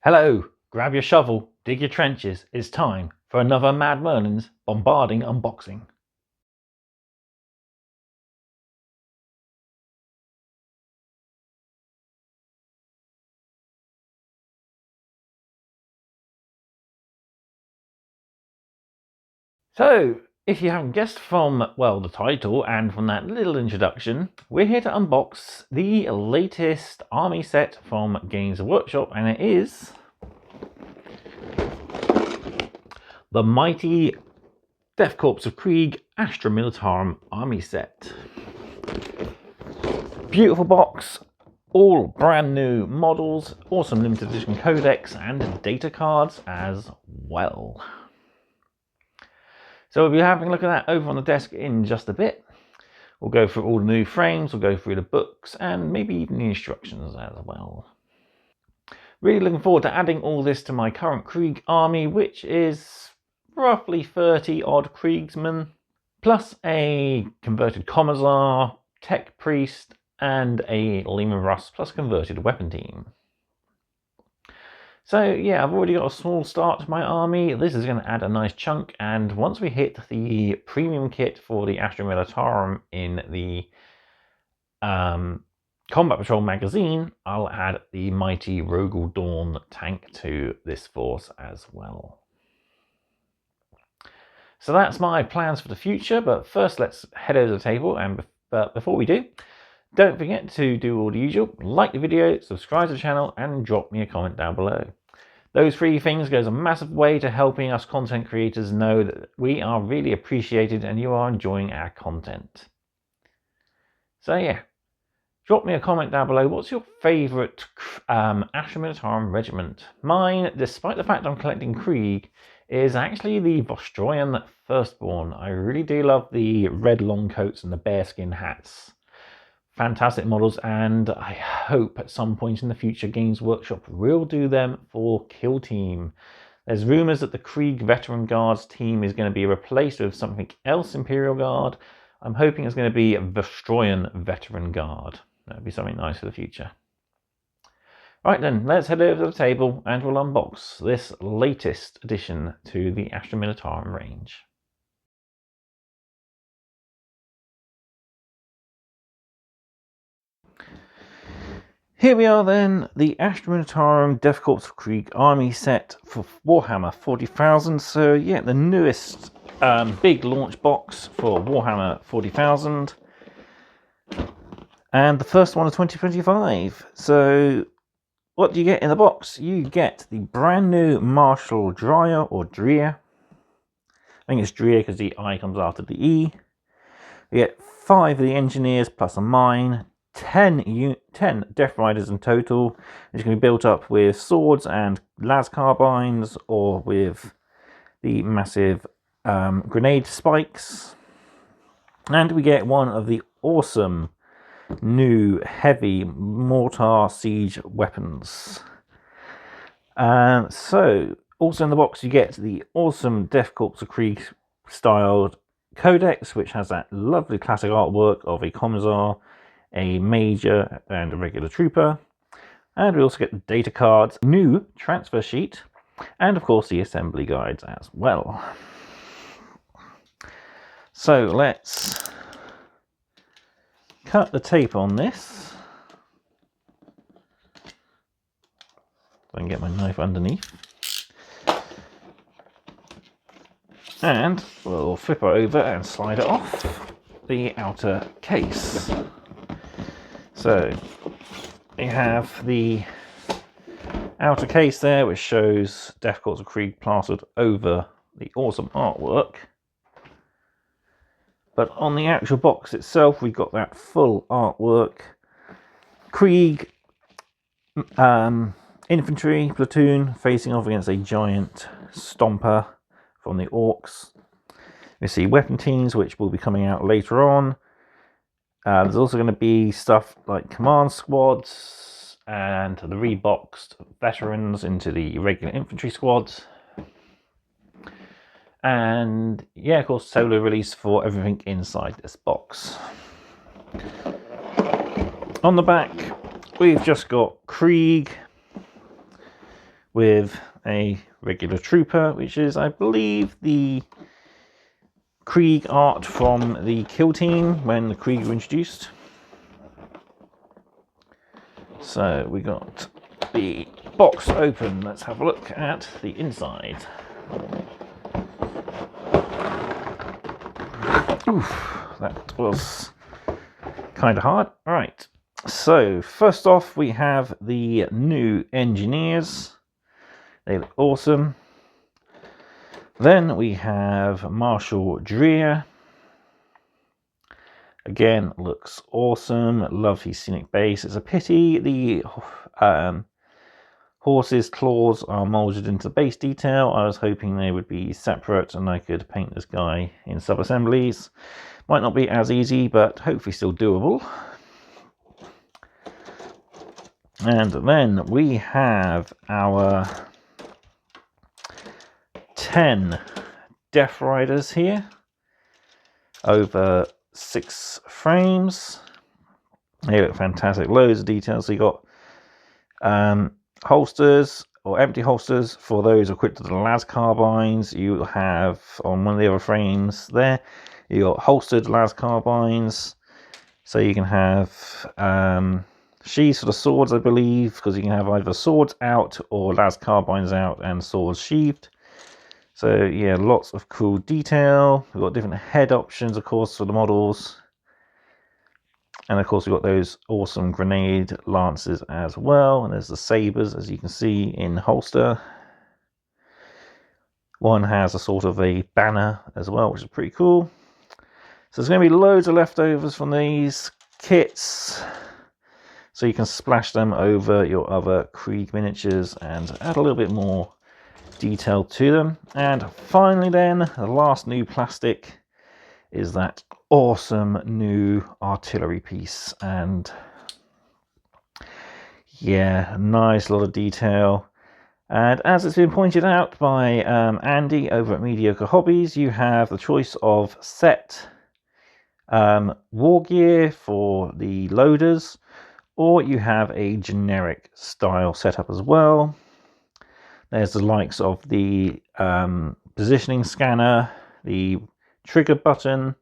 Hello, grab your shovel, dig your trenches. It's time for another Mad Merlin's bombarding unboxing. So, if you haven't guessed from, well, the title and from that little introduction, we're here to unbox the latest army set from Games Workshop, and it is the mighty Death Corps of Krieg Astra Militarum army set. Beautiful box, all brand new models, awesome limited edition codex and data cards as well. So we'll be having a look at that over on the desk in just a bit. We'll go through all the new frames, we'll go through the books and maybe even the instructions as well. Really looking forward to adding all this to my current Krieg army, which is roughly 30 odd Kriegsmen, plus a converted Commissar, Tech Priest, and a Lehman Russ plus converted weapon team. So yeah, I've already got a small start to my army. This is going to add a nice chunk, and once we hit the premium kit for the Astra Militarum in the Combat Patrol magazine, I'll add the mighty Rogel Dawn tank to this force as well. So that's my plans for the future, but first let's head over to the table, and before we do, don't forget to do all the usual: like the video, subscribe to the channel, and drop me a comment down below. Those three things goes a massive way to helping us content creators know that we are really appreciated and you are enjoying our content. So yeah, drop me a comment down below. What's your favourite Astra Militarum regiment? Mine, despite the fact I'm collecting Krieg, is actually the Vostroyan Firstborn. I really do love the red long coats and the bearskin hats. Fantastic models, and I hope at some point in the future Games Workshop will do them for Kill Team. There's rumours that the Krieg Veteran Guards team is going to be replaced with something else Imperial Guard. I'm hoping it's going to be a Vostroyan Veteran Guard. That would be something nice for the future. Right then, let's head over to the table and we'll unbox this latest addition to the Astra Militarum range. Here we are then, the Astra Militarum Death Corps of Krieg army set for Warhammer 40,000. So yeah, the newest big launch box for Warhammer 40,000. And the first one of 2025. So what do you get in the box? You get the brand new Marshal Dreir, or Dreir. I think it's Dreir because the I comes after the E. You get 5 of the engineers plus a mine. 10 Deathriders in total, which can be built up with swords and las carbines, or with the massive grenade spikes. And we get one of the awesome new heavy mortar siege weapons. So also in the box you get the awesome Death Corps of Krieg styled codex, which has that lovely classic artwork of a commissar, a major, and a regular trooper. And we also get the data cards, new transfer sheet, and of course the assembly guides as well. So let's cut the tape on this. So I can get my knife underneath. And we'll flip it over and slide it off the outer case. So we have the outer case there, which shows Death Corps of Krieg plastered over the awesome artwork. But on the actual box itself, we've got that full artwork. Krieg infantry platoon facing off against a giant stomper from the Orcs. We see weapon teams, which will be coming out later on. There's also going to be stuff like command squads and the reboxed veterans into the regular infantry squads. And yeah, of course, solo release for everything inside this box. On the back, we've just got Krieg with a regular trooper, which is, I believe, the Krieg art from the kill team when the Krieg were introduced. So we got the box open. Let's have a look at the inside. Oof, that was kind of hard. All right, so first off we have the new engineers. They look awesome. Then we have Marshal Dreir. Again, looks awesome. Love his scenic base. It's a pity the horse's claws are molded into the base detail. I was hoping they would be separate and I could paint this guy in sub-assemblies. Might not be as easy, but hopefully still doable. And then we have our 10 Deathriders here, over 6 frames. They look fantastic, loads of details. So you got holsters or empty holsters for those equipped with the las carbines. You have on one of the other frames there, you got holstered las carbines, so you can have sheaths for the swords, I believe, because you can have either swords out or las carbines out and swords sheathed. So yeah, lots of cool detail. We've got different head options, of course, for the models. And of course we've got those awesome grenade lances as well. And there's the sabers, as you can see, in holster. One has a sort of a banner as well, which is pretty cool. So there's going to be loads of leftovers from these kits, so you can splash them over your other Krieg miniatures and add a little bit more detail to them. And finally then, the last new plastic is that awesome new artillery piece. And yeah, nice lot of detail. And as it's been pointed out by Andy over at Mediocre Hobbies, you have the choice of set war gear for the loaders, or you have a generic style setup as well. There's the likes of the positioning scanner, the trigger button.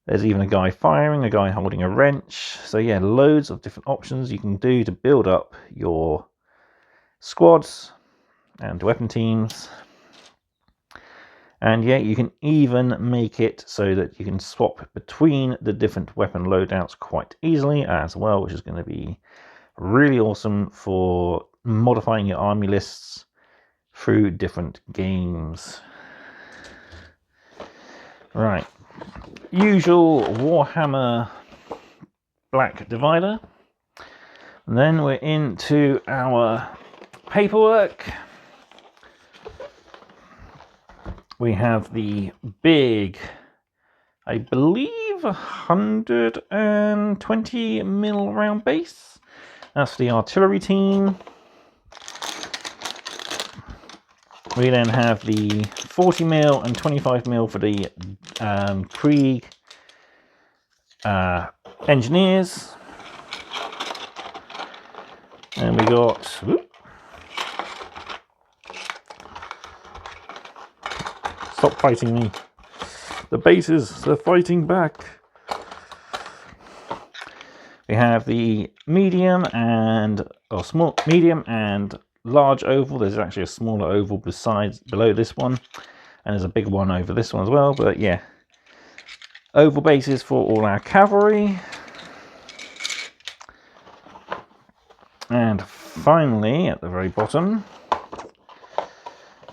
There's even a guy firing, a guy holding a wrench. So yeah, loads of different options you can do to build up your squads and weapon teams. And yeah, you can even make it so that you can swap between the different weapon loadouts quite easily as well, which is going to be really awesome for modifying your army lists through different games. Right, usual Warhammer black divider. And then we're into our paperwork. We have the big, I believe, 120mm round base. That's the artillery team. We then have the 40mm and 25mm for the Krieg engineers. And we got, stop fighting me. The bases, they're fighting back. We have the medium and, or small, medium and large oval. There's actually a smaller oval besides below this one, and there's a big one over this one as well. But yeah, oval bases for all our cavalry. And finally, at the very bottom,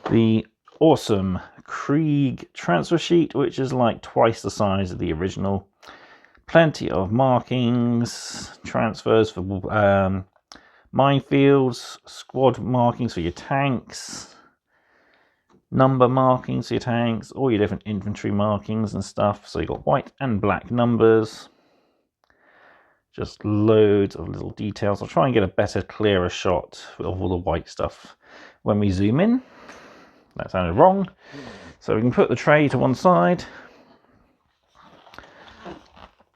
the awesome Krieg transfer sheet, which is like twice the size of the original. Plenty of markings, transfers for minefields, squad markings for your tanks, number markings for your tanks, all your different infantry markings and stuff. So you got white and black numbers. Just loads of little details. I'll try and get a better, clearer shot of all the white stuff when we zoom in. That sounded wrong. So we can put the tray to one side.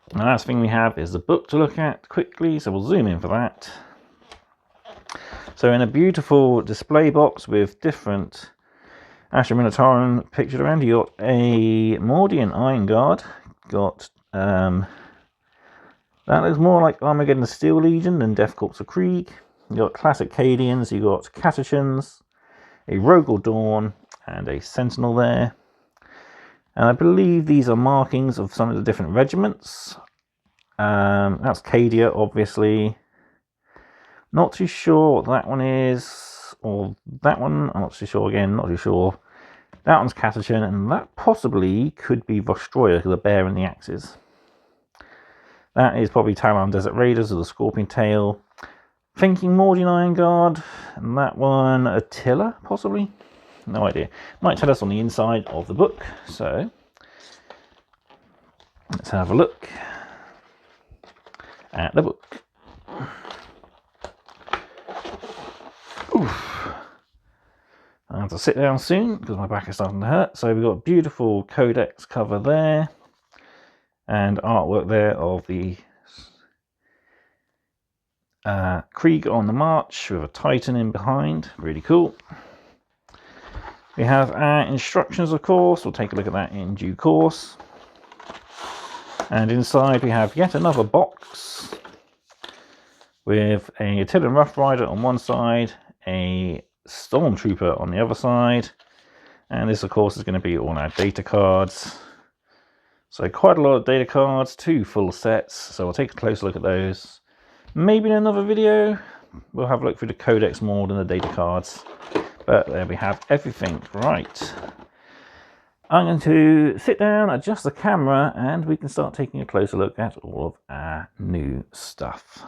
The last thing we have is the book to look at quickly, so we'll zoom in for that. So in a beautiful display box with different Astra Minotauran pictured around, you got a Mordian Iron Guard, got that looks more like Armageddon Steel Legion than Death Corps of Krieg. You got classic Cadians, you got Catachans, a Rogel Dawn, and a Sentinel there. And I believe these are markings of some of the different regiments. That's Cadia, obviously. Not too sure what that one is, or that one, I'm not too sure again, not too sure. That one's Catachan, and that possibly could be Vostroya, the bear and the axes. That is probably Talon Desert Raiders with the Scorpion Tail. Thinking Mordian Iron Guard, and that one Attila, possibly? No idea. Might tell us on the inside of the book, so let's have a look at the book. Oof. I have to sit down soon because my back is starting to hurt. So we've got a beautiful codex cover there and artwork there of the Krieg on the March with a Titan in behind. Really cool. We have our instructions, of course. We'll take a look at that in due course. And inside we have yet another box with a Attila Rough Rider on one side, a Stormtrooper on the other side, and this of course is going to be all our data cards. So quite a lot of data cards, 2 full sets, so we'll take a closer look at those. Maybe in another video we'll have a look through the codex more than the data cards, but there we have everything. Right, I'm going to sit down, adjust the camera, and we can start taking a closer look at all of our new stuff.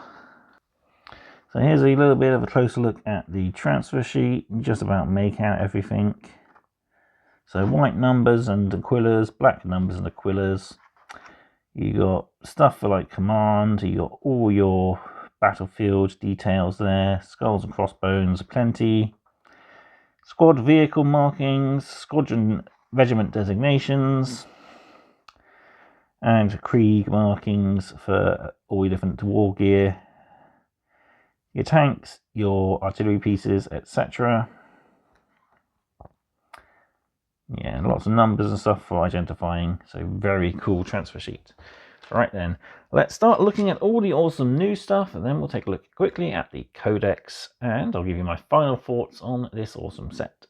So here's a little bit of a closer look at the transfer sheet. You just about make out everything. So white numbers and Aquillas, black numbers and Aquillas. You got stuff for like command. You got all your battlefield details there. Skulls and crossbones, plenty. Squad vehicle markings, squadron regiment designations, and Krieg markings for all your different war gear. Your tanks, your artillery pieces, etc. Yeah, lots of numbers and stuff for identifying. So very cool transfer sheet. Right then, let's start looking at all the awesome new stuff, and then we'll take a look quickly at the codex, and I'll give you my final thoughts on this awesome set.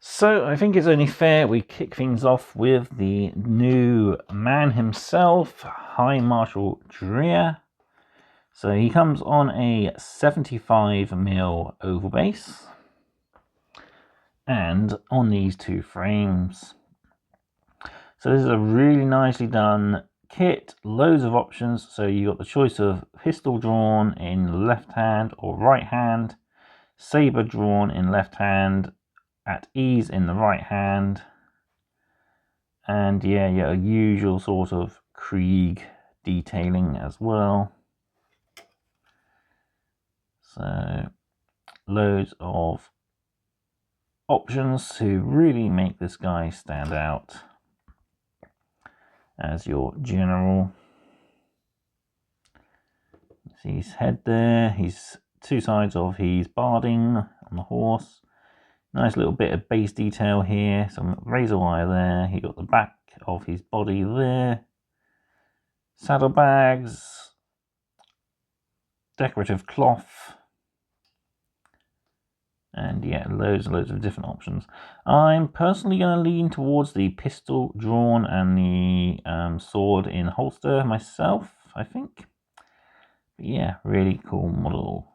So I think it's only fair we kick things off with the new man himself, High Marshal Dreir. So he comes on a 75mm oval base and on these 2 frames. So this is a really nicely done kit, loads of options. So you got the choice of pistol drawn in left hand or right hand, saber drawn in left hand, at ease in the right hand, and yeah, your usual sort of Krieg detailing as well. So loads of options to really make this guy stand out as your general. See his head there, he's 2 sides of his barding on the horse. Nice little bit of base detail here, some razor wire there. He got the back of his body there. Saddlebags, decorative cloth, and yeah, loads and loads of different options. I'm personally going to lean towards the pistol drawn and the sword in holster myself, I think. But yeah, really cool model.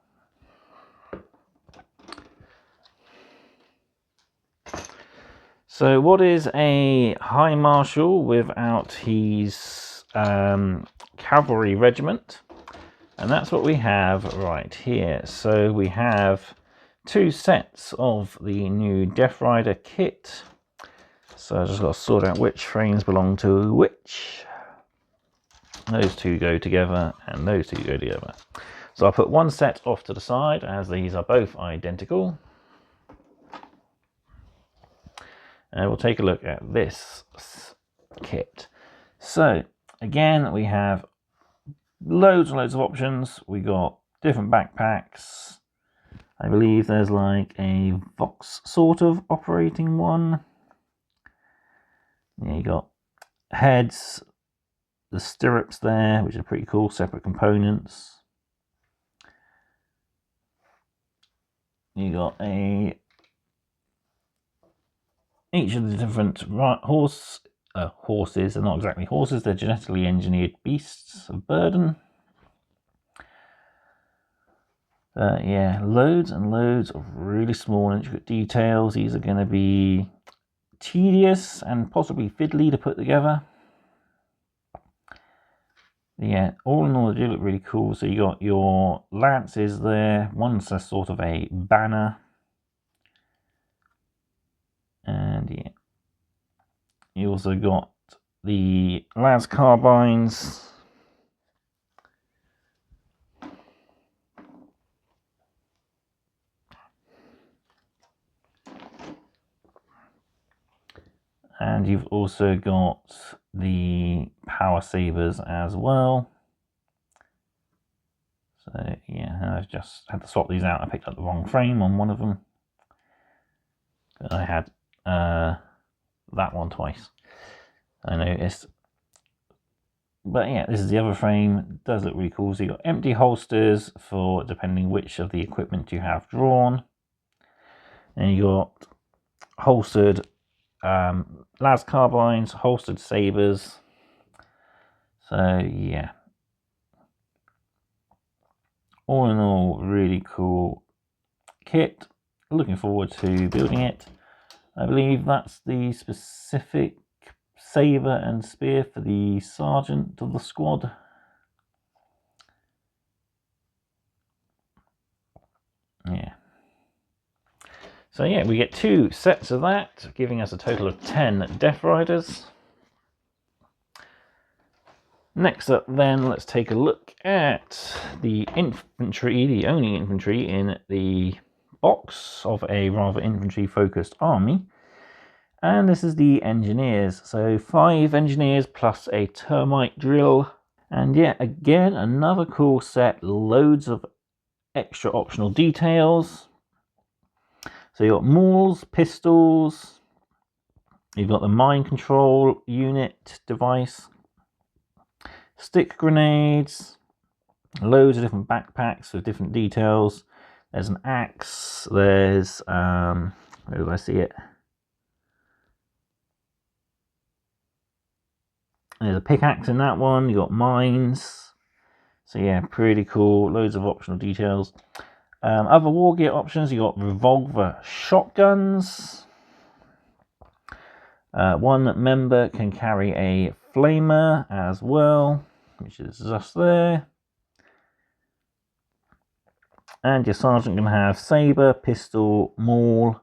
So what is a High Marshal without his cavalry regiment? And that's what we have right here. So we have 2 sets of the new Deathrider kit. So I just got to sort out which frames belong to which. Those 2 go together and those 2 go together. So I'll put one set off to the side as these are both identical. And we'll take a look at this kit. So again, we have Loads and loads of options. We got different backpacks. I believe there's like a Vox sort of operating one. Yeah, you got heads, the stirrups there, which are pretty cool, separate components. You got each of the different horses. They're not exactly horses, they're genetically engineered beasts of burden. Yeah, loads and loads of really small intricate details. These are going to be tedious and possibly fiddly to put together. Yeah, all in all, they do look really cool. So you got your lances there. One's a sort of a banner. And yeah, you also got the las carbines. And you've also got the power sabers as well. So yeah, I've just had to swap these out. I picked up the wrong frame on one of them. I had that one twice, I noticed. But yeah, this is the other frame. It does look really cool. So you got empty holsters for depending which of the equipment you have drawn. And you got holstered las carbines, holstered sabers. So yeah, all in all, really cool kit. Looking forward to building it. I believe that's the specific saber and spear for the sergeant of the squad. Yeah. So yeah, we get 2 sets of that, giving us a total of 10 Deathriders. Next up then, let's take a look at the infantry, the only infantry in the box of a rather infantry-focused army. And this is the engineers. So 5 engineers plus a termite drill. And yeah, again, another cool set, loads of extra optional details. So you've got mauls, pistols, you've got the mine control unit device, stick grenades, loads of different backpacks with different details. There's an axe, there's, where do I see it? There's a pickaxe in that one, you got mines. So yeah, pretty cool, loads of optional details. Other war gear options, you got revolver shotguns. One member can carry a flamer as well, which is just there. And your sergeant can have saber, pistol, maul,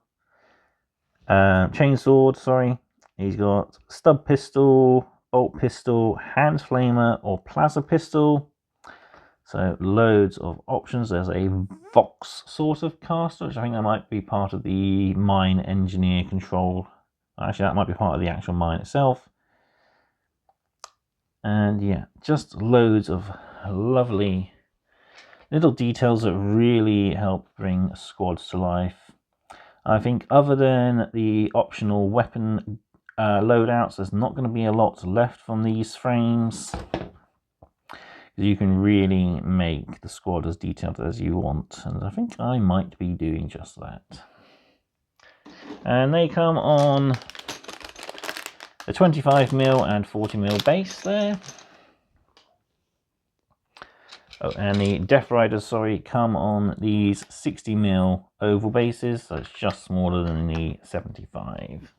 chainsword, sorry. He's got stub pistol, bolt pistol, hand flamer, or plaza pistol. So loads of options. There's a Vox sort of caster, which I think that might be part of the mine engineer control. Actually, that might be part of the actual mine itself. And yeah, just loads of lovely little details that really help bring squads to life. I think other than the optional weapon loadouts, there's not going to be a lot left from these frames. You can really make the squad as detailed as you want, and I think I might be doing just that. And they come on the 25mm and 40mm base there. Oh, and the Deathriders, sorry, come on these 60mm oval bases, so it's just smaller than the 75.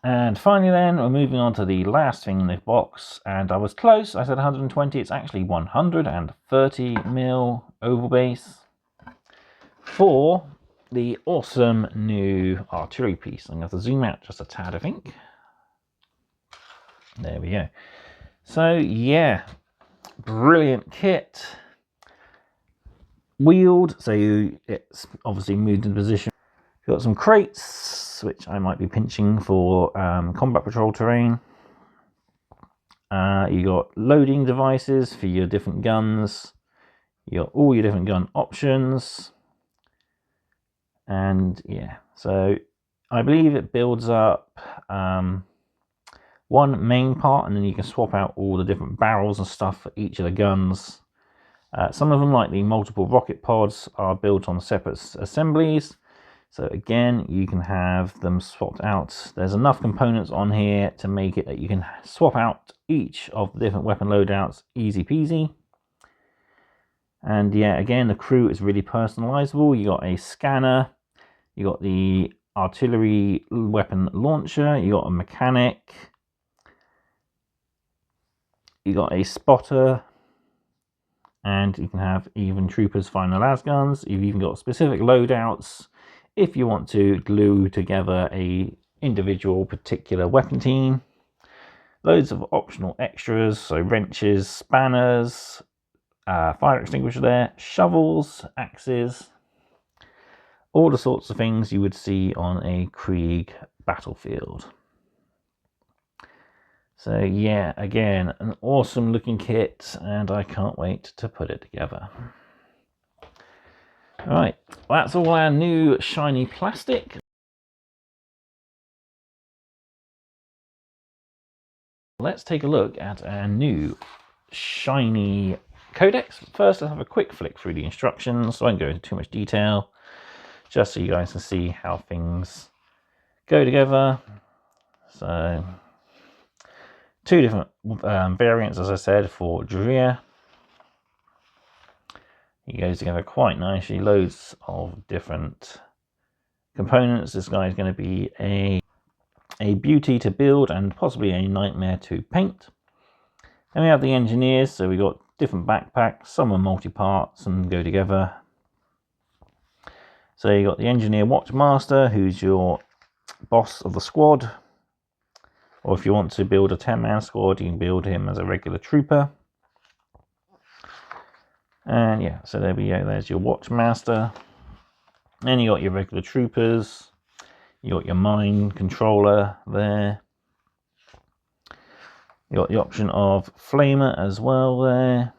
And finally then, we're moving on to the last thing in the box, and I was close, I said 120, it's actually 130mm oval base for the awesome new artillery piece. I'm going to have to zoom out just a tad, I think. There we go. So yeah, brilliant kit. Wheeled, so it's obviously moved into position. Got some crates, which I might be pinching for combat patrol terrain. You got loading devices for your different guns. You got all your different gun options. And yeah, so I believe it builds up one main part, and then you can swap out all the different barrels and stuff for each of the guns. Some of them, like the multiple rocket pods, are built on separate assemblies. So again, you can have them swapped out. There's enough components on here to make it that you can swap out each of the different weapon loadouts easy peasy. And yeah, again, the crew is really personalizable. You got a scanner, you got the artillery weapon launcher, you got a mechanic, you got a spotter, and you can have even troopers firing the las guns. You've even got specific loadouts if you want to glue together a individual particular weapon team. Loads of optional extras, so wrenches, spanners, fire extinguisher there, shovels, axes, all the sorts of things you would see on a Krieg battlefield. So yeah, again, an awesome looking kit, and I can't wait to put it together. Right, well, that's all our new shiny plastic. Let's take a look at our new shiny codex. First, let's have a quick flick through the instructions. So I won't go into too much detail, just so you guys can see how things go together. So, two different variants, as I said, for Dreir. He goes together quite nicely, loads of different components. This guy is going to be a beauty to build and possibly a nightmare to paint. Then we have the engineers, so we got different backpacks, some are multi-part, some go together. So you got the engineer watchmaster, who's your boss of the squad, or if you want to build a 10-man squad, you can build him as a regular trooper. And yeah, so there we go, there's your watchmaster. Then you got your regular troopers, you got your mine controller there. You got the option of flamer as well there.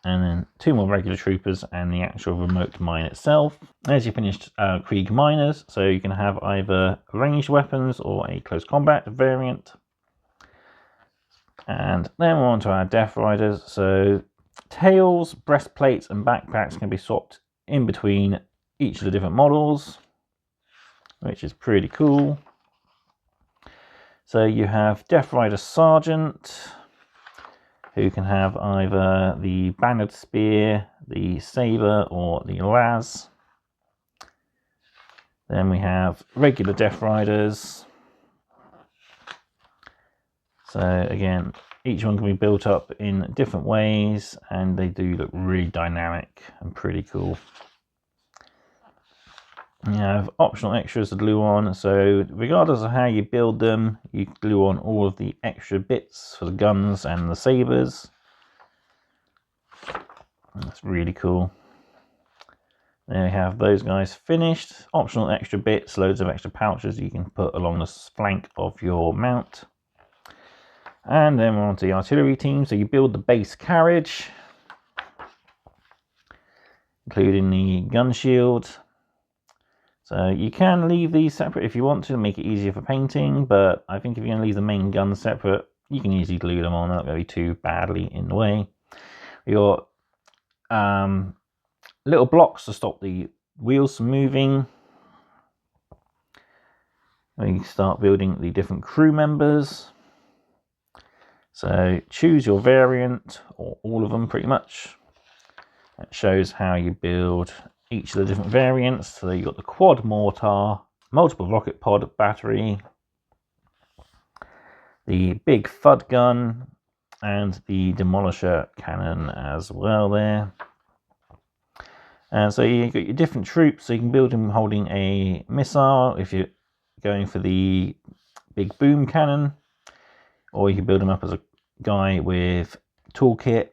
And then two more regular troopers and the actual remote mine itself. There's your finished Krieg miners, so you can have either ranged weapons or a close combat variant. And then we're on to our Deathriders. So tails, breastplates and backpacks can be swapped in between each of the different models, which is pretty cool. So you have Deathrider Sergeant, who can have either the bannered spear, the saber, or the las. Then we have regular Deathriders. So again, each one can be built up in different ways, and they do look really dynamic and pretty cool. You have optional extras to glue on, so regardless of how you build them, you glue on all of the extra bits for the guns and the sabers. That's really cool. There we have those guys finished. Optional extra bits, loads of extra pouches you can put along the flank of your mount. And then we're on to the artillery team. So you build the base carriage, including the gun shield. So you can leave these separate if you want to make it easier for painting, but I think if you're going to leave the main guns separate, you can easily glue them on. They're not going to be too badly in the way. Your little blocks to stop the wheels from moving. We start building the different crew members. So choose your variant, or all of them pretty much. It shows how you build each of the different variants. So you've got the quad mortar, multiple rocket pod battery, the big FUD gun, and the demolisher cannon as well there. And so you've got your different troops, so you can build them holding a missile if you're going for the big boom cannon, or you can build them up as a guy with toolkit.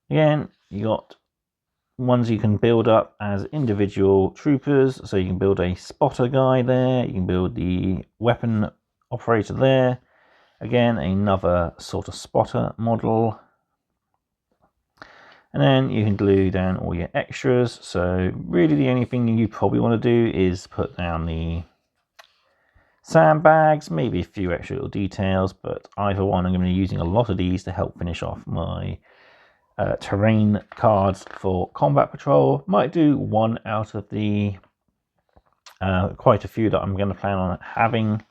Again, you got ones you can build up as individual troopers. So you can build a spotter guy there, you can build the weapon operator there. Again, another sort of spotter model. And then you can glue down all your extras. So really the only thing you probably want to do is put down the sandbags, maybe a few extra little details, but either one, I'm going to be using a lot of these to help finish off my terrain cards for combat patrol. Might do one out of the quite a few that I'm going to plan on having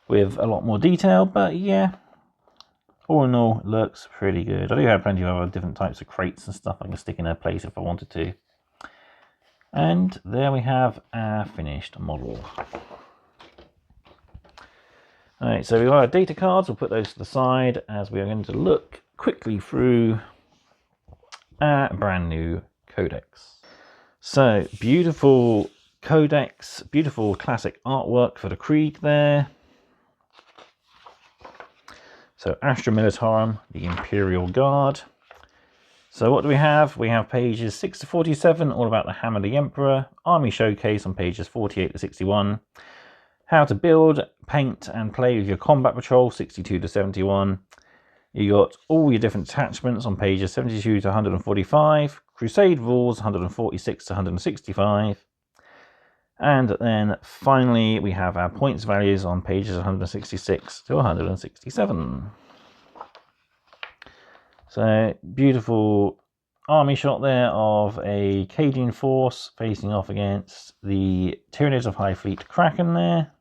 with a lot more detail, but yeah, all in all, it looks pretty good. I do have plenty of other different types of crates and stuff I can stick in their place if I wanted to. And there we have our finished model. Alright, so we've got our data cards. We'll put those to the side as we are going to look quickly through our brand new codex. So, beautiful codex, beautiful classic artwork for the Krieg there. So Astra Militarum, the Imperial Guard. So what do we have? We have pages 6 to 47, all about the Hammer of the Emperor. Army Showcase on pages 48 to 61. How to build, paint and play with your combat patrol, 62 to 71. You got all your different attachments on pages 72 to 145. Crusade rules, 146 to 165. And then finally, we have our points values on pages 166 to 167. So, beautiful army shot there of a Cadian force facing off against the Tyranids of High Fleet Kraken there.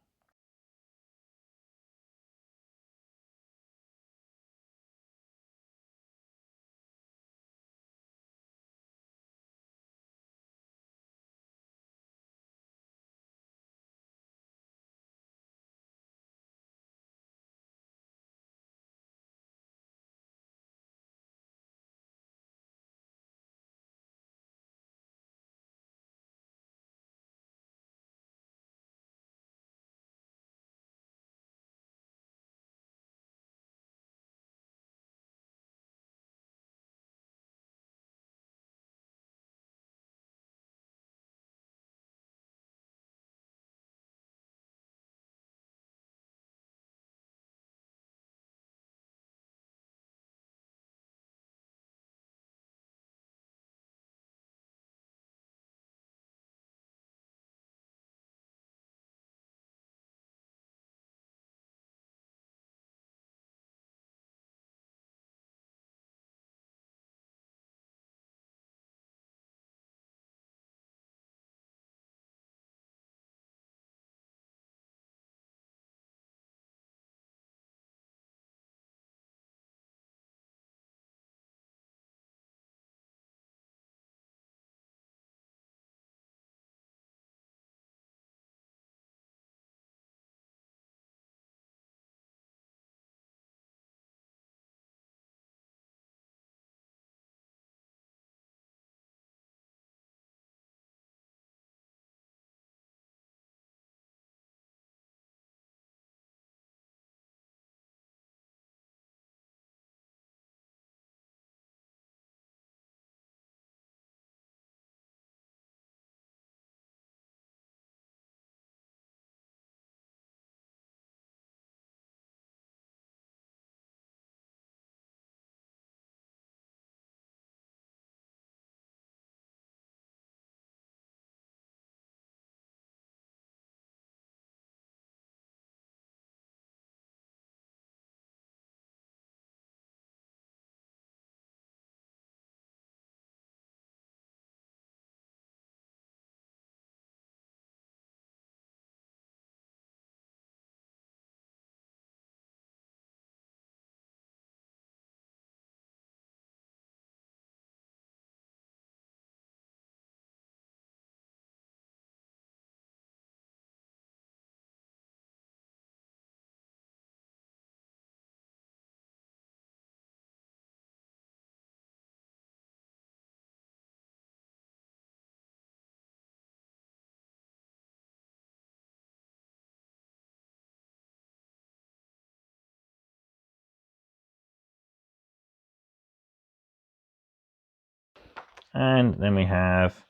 And then we have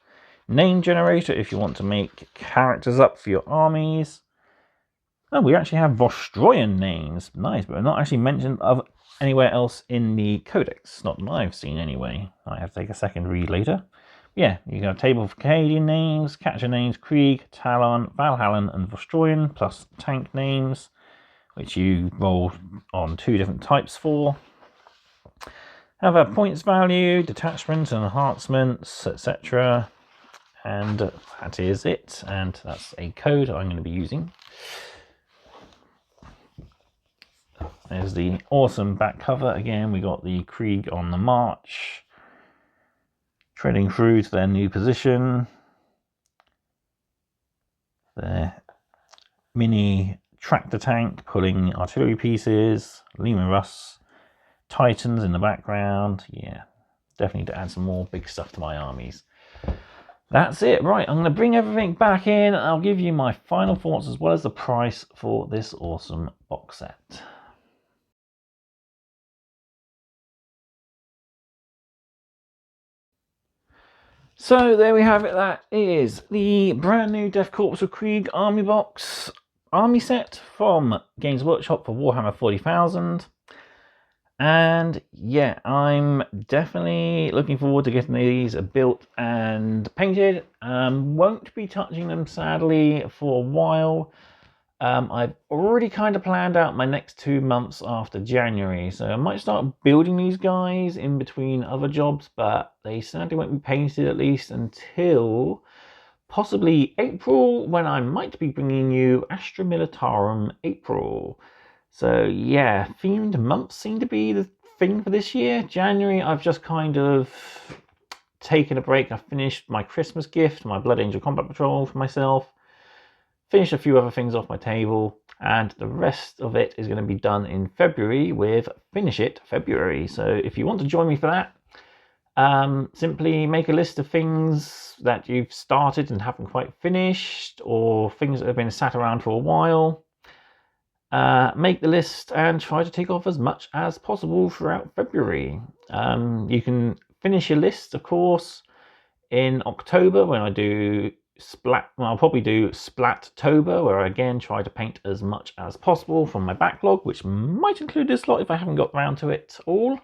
name generator if you want to make characters up for your armies. Oh, we actually have Vostroyan names. Nice, but not actually mentioned of anywhere else in the codex. Not that I've seen anyway. I have to take a second read later. Yeah, you got a table of Canadian names, catcher names, Krieg, Talon, Valhallan, and Vostroyan, plus tank names, which you roll on 2 different types for. Have a points value, detachments, enhancements, etc. And that is it. And that's a code I'm going to be using. There's the awesome back cover again. We got the Krieg on the march, treading through to their new position. The mini tractor tank pulling artillery pieces, Lehman Russ, Titans in the background. Yeah, definitely to add some more big stuff to my armies. That's it. Right, I'm going to bring everything back in. I'll give you my final thoughts as well as the price for this awesome box set. So there we have it. That is the brand new Death Corps of Krieg army box army set from Games Workshop for Warhammer 40,000. And yeah, I'm definitely looking forward to getting these built and painted. Won't be touching them sadly for a while. I've already kind of planned out my next 2 months after January, so I might start building these guys in between other jobs, but they sadly won't be painted at least until possibly April, when I might be bringing you Astra Militarum April. So yeah, themed months seem to be the thing for this year. January, I've just kind of taken a break. I finished my Christmas gift, my Blood Angel Combat Patrol for myself. Finished a few other things off my table, and the rest of it is going to be done in February with Finish It February. So if you want to join me for that, simply make a list of things that you've started and haven't quite finished, or things that have been sat around for a while. Make the list and try to tick off as much as possible throughout February. You can finish your list, of course, in October when I do Splat. Well, I'll probably do Splattober, where I again try to paint as much as possible from my backlog, which might include this lot if I haven't got around to it all.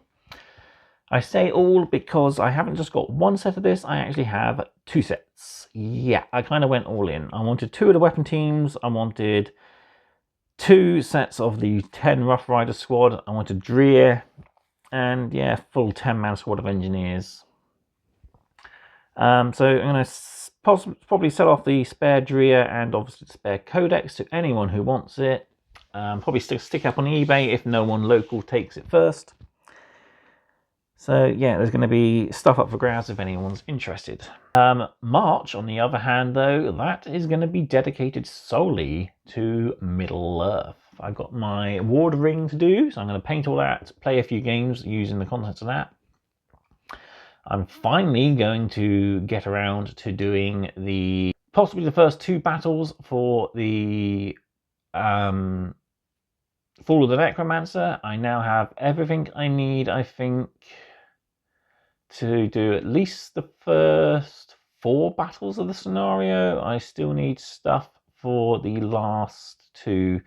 I say all because I haven't just got one set of this, I actually have 2 sets. Yeah, I kind of went all in. I wanted 2 of the weapon teams, I wanted 2 sets of the 10 Rough Rider squad, I wanted Dreir, and yeah, full 10-man squad of engineers. So I'm going to probably sell off the spare Dreir and obviously the spare codex to anyone who wants it. Probably stick up on eBay if no one local takes it first. So yeah, there's going to be stuff up for grabs if anyone's interested. March, on the other hand, though, that is going to be dedicated solely to Middle Earth. I've got my Ward Ring to do, so I'm going to paint all that, play a few games using the contents of that. I'm finally going to get around to doing possibly the first 2 battles for the Fall of the Necromancer. I now have everything I need, I think, to do at least the first 4 battles of the scenario. I still need stuff for the last 2,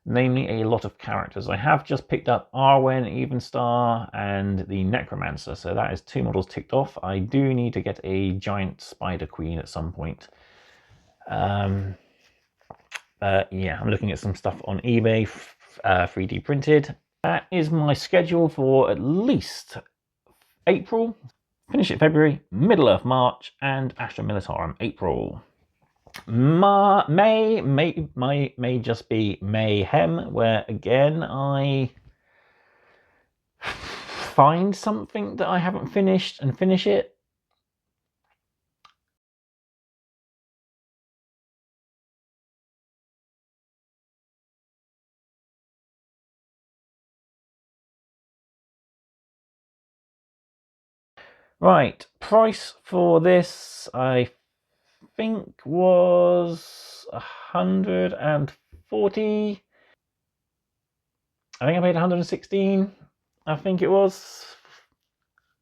namely a lot of characters. I have just picked up Arwen, Evenstar, and the Necromancer, so that is 2 models ticked off. I do need to get a giant Spider Queen at some point. Yeah, I'm looking at some stuff on eBay, 3D printed. That is my schedule for at least April, Finish It February, Middle Earth March, and Astra Militarum April. May just be mayhem, where again I find something that I haven't finished and finish it. Right, price for this I think was 140. I think I paid 116. I think it was.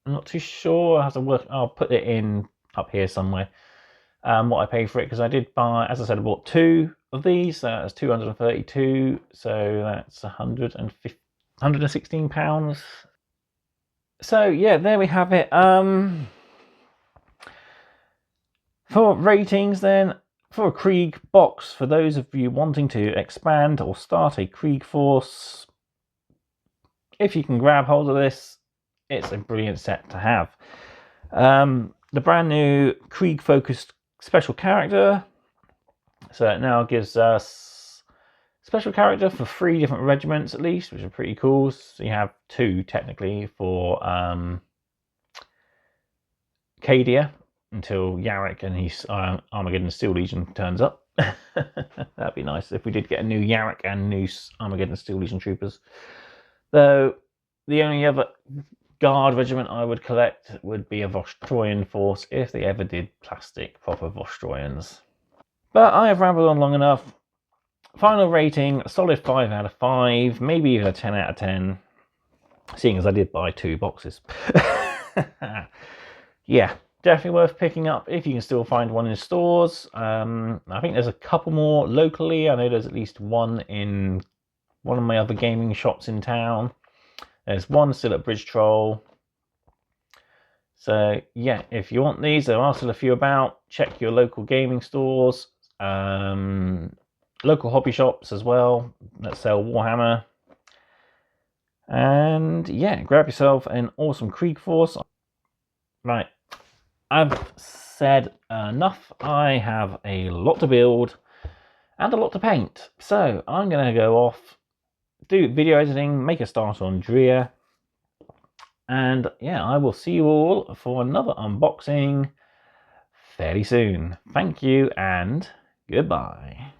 I'm not too sure. I have to work. I'll put it in up here somewhere. What I paid for it, because I did buy, as I said, I bought 2 of these. That's 232, so that's 116 pounds. So yeah, there we have it. For ratings then, for a Krieg box, for those of you wanting to expand or start a Krieg force, if you can grab hold of this, it's a brilliant set to have. The brand new Krieg focused special character, so it now gives us special character for 3 different regiments at least, which are pretty cool. So you have 2 technically for Cadia until Yarrick and his Armageddon Steel Legion turns up. That'd be nice if we did get a new Yarrick and new Armageddon Steel Legion troopers. Though the only other Guard regiment I would collect would be a Vostroyan force if they ever did plastic proper Vostroyans. But I have rambled on long enough. Final rating, a solid 5 out of 5, maybe even a 10 out of 10, seeing as I did buy 2 boxes. Yeah, definitely worth picking up if you can still find one in stores. I think there's a couple more locally. I know there's at least one in one of my other gaming shops in town. There's one still at Bridge Troll. So yeah, if you want these, there are still a few about. Check your local gaming stores, local hobby shops as well that sell Warhammer. And yeah, grab yourself an awesome Krieg force. Right, I've said enough. I have a lot to build and a lot to paint. So I'm going to go off, do video editing, make a start on Dreir. And yeah, I will see you all for another unboxing fairly soon. Thank you and goodbye.